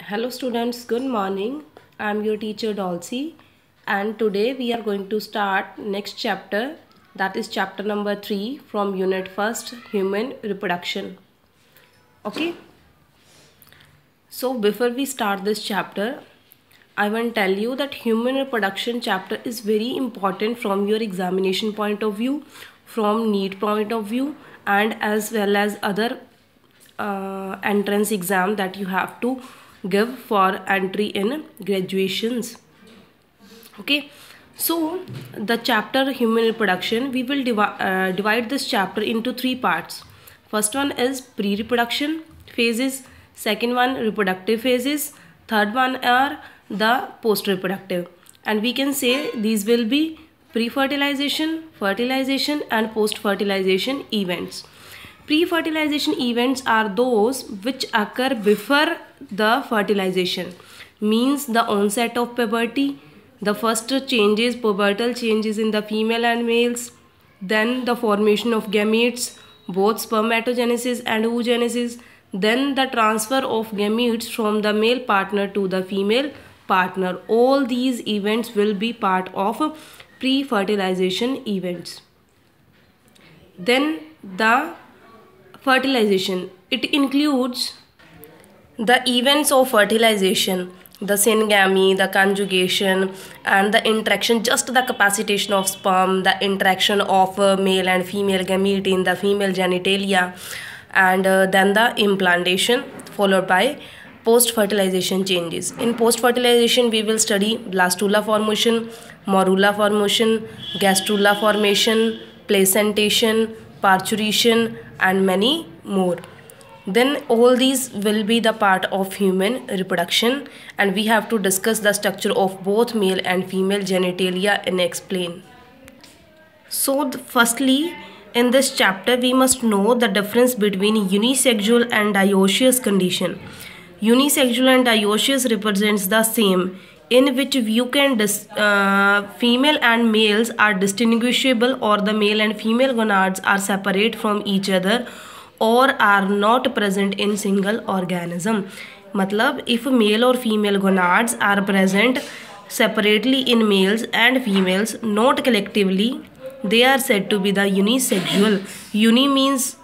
Hello students, good morning. I am your teacher Dolcy and today we are going to start next chapter, that is chapter number 3 from unit 1st, human reproduction. Okay. So before we start this chapter, I want to tell you that human reproduction chapter is very important from your examination point of view, from NEET point of view, and as well as other entrance exam that you have to give for entry in graduations. Okay, so the chapter human reproduction, we will divide this chapter into 3 parts. First one is pre-reproduction phases, second one reproductive phases, third one are the post-reproductive, and we can say these will be pre-fertilization, fertilization and post-fertilization events. Pre-fertilization events are those which occur before the fertilization, means the onset of puberty, the first changes, pubertal changes in the female and males, then the formation of gametes, both spermatogenesis and oogenesis, then the transfer of gametes from the male partner to the female partner. All these events will be part of pre-fertilization events. Then the fertilization, it includes the events of fertilization, the syngamy, the conjugation and the interaction, just the capacitation of sperm, the interaction of male and female gamete in the female genitalia, and then the implantation, followed by post-fertilization changes. In post-fertilization we will study blastula formation, morula formation, gastrula formation, placentation, parturition and many more. Then all these will be the part of human reproduction, and we have to discuss the structure of both male and female genitalia and explain. So firstly, in this chapter we must know the difference between unisexual and dioecious condition. Unisexual and dioecious represents the same, in which you can female and males are distinguishable, or the male and female gonads are separate from each other or are not present in single organism. मतलब if male or female gonads are present separately in males and females, not collectively, they are said to be the unisexual. Uni means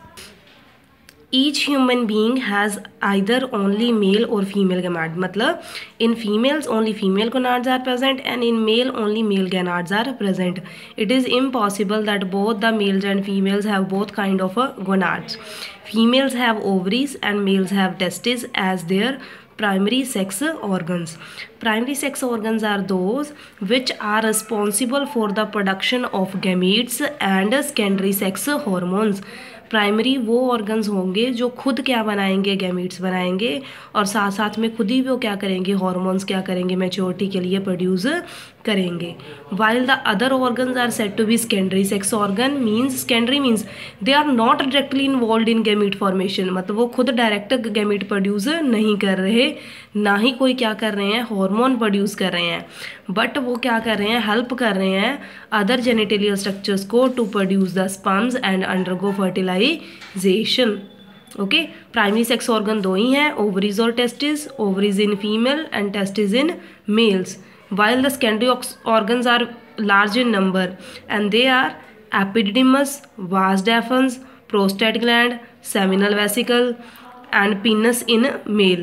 each human being has either only male or female gonad. मतलब in females only female gonads are present and in male only male gonads are present. It is impossible that both the males and females have both kind of gonads. Females have ovaries and males have testes as their primary sex organs. Primary sex organs are those which are responsible for the production of gametes and secondary sex hormones. Primary वो organs होंगे जो खुद क्या बनाएंगे, gametes बनाएंगे, और साथ साथ में खुद ही वो क्या करेंगे, हार्मोन्स क्या करेंगे, मैच्योरिटी के लिए प्रोड्यूस करेंगे. While the other organs are said to be secondary sex organ. Means secondary means they are not directly involve in gamete formation. मतलब वो खुद डायरेक्ट गैमीट प्रोड्यूस नहीं कर रहे, ना ही कोई क्या कर रहे हैं, हार्मोन प्रोड्यूस कर रहे हैं, बट वो क्या कर रहे हैं, हेल्प कर रहे हैं अदर जेनिटलियल स्ट्रक्चर्स को to produce the sperms and undergo fertilization. Okay, primary sex organ दो ही हैं, ओवरीज और testis. Ovaries in female and testis in males. while the secondary organs are large in number, and they are epididymis, vas deferens, prostate gland, seminal vesicle and penis in male,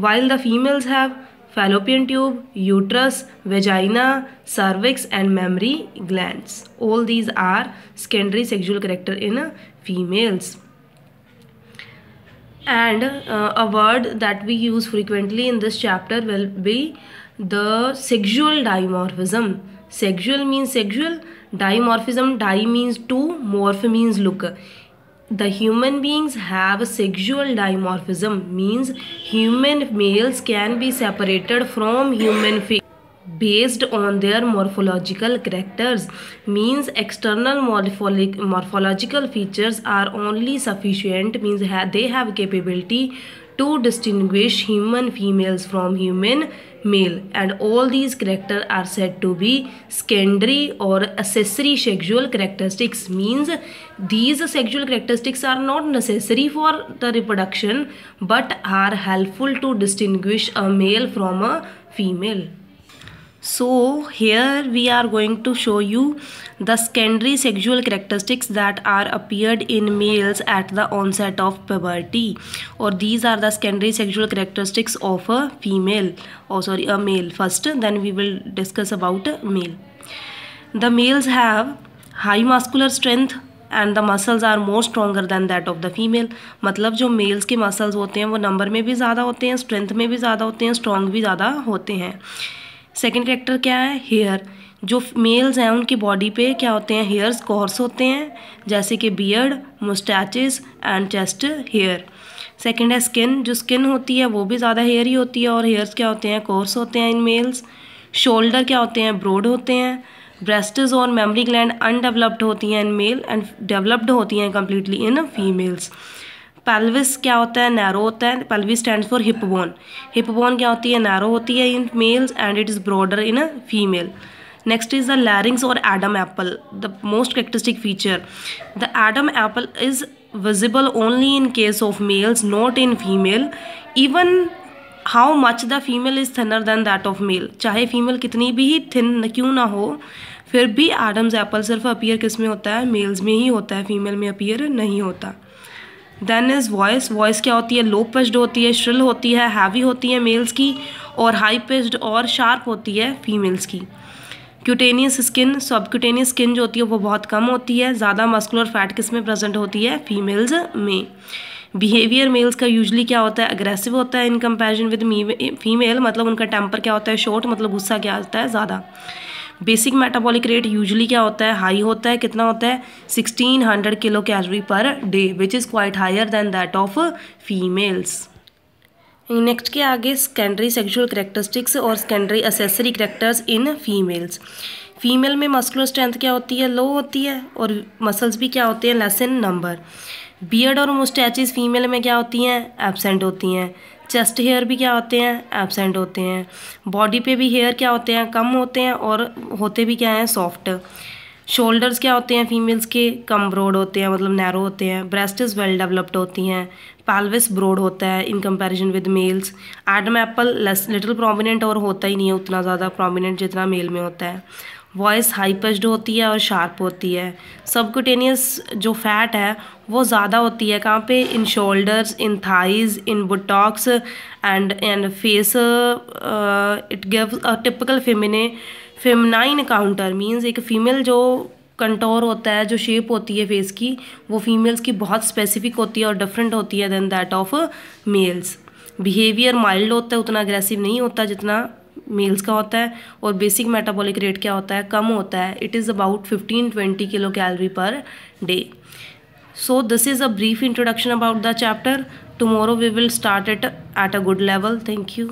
while the females have fallopian tube, uterus, vagina, cervix and mammary glands. All these are secondary sexual character in females. And a word that we use frequently in this chapter will be the sexual dimorphism. Sexual means sexual, dimorphism, di means two, morph means look. The human beings have sexual dimorphism, means human males can be separated from human females based on their morphological characters. Means external morphological features are only sufficient, means they have capability to distinguish human females from human male, and all these characters are said to be secondary or accessory sexual characteristics. Means these sexual characteristics are not necessary for the reproduction but are helpful to distinguish a male from a female. So here we are going to show you the secondary sexual characteristics that are appeared in males at the onset of puberty, or these are the secondary sexual characteristics of a female, a male first, then we will discuss about a male. The males have high muscular strength and the muscles are more stronger than that of the female. मतलब जो mails के muscles होते हैं वो number में भी ज़्यादा होते हैं, स्ट्रेंथ में भी ज़्यादा होते हैं, स्ट्रॉन्ग भी ज़्यादा होते हैं. सेकेंड कैरेक्टर क्या है? हेयर. जो मेल्स हैं उनकी बॉडी पे क्या होते हैं? हेयर्स कोर्स होते हैं, जैसे कि beard, moustaches and chest hair. Second है स्किन. जो स्किन होती है वो भी ज़्यादा हेयरी होती है और हेयर्स क्या होते हैं? कोर्स होते हैं इन मेल्स. शोल्डर क्या होते हैं? ब्रॉड होते हैं. ब्रेस्ट्स और मेमरी ग्लैंड अनडेवलप्ड होती हैं इन मेल एंड डेवलप्ड होती हैं कम्प्लीटली इन फीमेल्स. पेल्विस क्या होता है? नैरो होता है. Pelvis stands for hip bone. Hip bone क्या होती है? नैरो होती है in males and it is broader in a female. Next is the larynx और Adam apple, the most characteristic feature. The Adam apple is visible only in case of males, not in female. Even how much the female is thinner than that of male. चाहे female कितनी भी thin क्यों ना हो, फिर भी Adam's apple सिर्फ appear किस में होता है? मेल्स में ही होता है, फीमेल में अपीयर नहीं होता. Then is voice. वॉइस क्या होती है? लो पिच्ड होती है, श्रिल होती है, हैवी होती है मेल्स की, और हाई पिच्ड और शार्प होती है फीमेल्स की. Cutaneous skin. सबक्यूटेनियस स्किन जो होती है वो बहुत कम होती है. ज़्यादा मस्कुलर फैट किस में प्रेजेंट होती है? फीमेल्स में. बिहेवियर मेल्स का यूजली क्या होता है? अग्रेसिव होता है इन कंपैरिजन विद फीमेल. मतलब उनका टेम्पर क्या होता है? शॉर्ट. मतलब गुस्सा क्या होता है? ज़्यादा. बेसिक मेटाबॉलिक रेट यूजुअली क्या होता है? हाई होता है. कितना होता है? 1600 kilo calorie per day, which is quite higher than that of females. Next के आगे सेकेंडरी सेक्सुअल करेक्टरिस्टिक्स और secondary accessory characters in females. Female में मस्कुलर स्ट्रेंथ क्या होती है? लो होती है, और मसल्स भी क्या होते हैं? Less in number. बियर्ड और मुस्टैचेस फीमेल में क्या होती हैं? एब्सेंट होती हैं. चेस्ट हेयर भी क्या होते हैं? एब्सेंट होते हैं. बॉडी पे भी हेयर क्या होते हैं? कम होते हैं, और होते भी क्या हैं? सॉफ्ट. शोल्डर्स क्या होते हैं फीमेल्स के? कम ब्रॉड होते हैं, मतलब नैरो होते हैं. ब्रेस्ट्स वेल डेवलप्ड होती हैं. पेल्विस ब्रॉड होता है in comparison with males. Adam apple little prominent, और होता ही नहीं है उतना ज़्यादा प्रोमिनेंट जितना मेल में होता है. वॉइस हाई पिच्ड होती है और शार्प होती है. सबक्यूटेनियस जो फैट है वो ज़्यादा होती है. कहाँ पे? In shoulders, in thighs, in buttocks and face. It gives a typical feminine contour. Means एक फीमेल जो कंटोर होता है, जो शेप होती है फेस की, वो फीमेल्स की बहुत स्पेसिफिक होती है और डिफरेंट होती है than that of males. Behaviour mild होता है, उतना अग्रेसिव नहीं होता जितना मेल्स का होता है. और बेसिक मेटाबॉलिक रेट क्या होता है? कम होता है. It is about 15-20 kilo calorie per day. So this is a brief introduction about the chapter. Tomorrow we will start it at a good level. Thank you.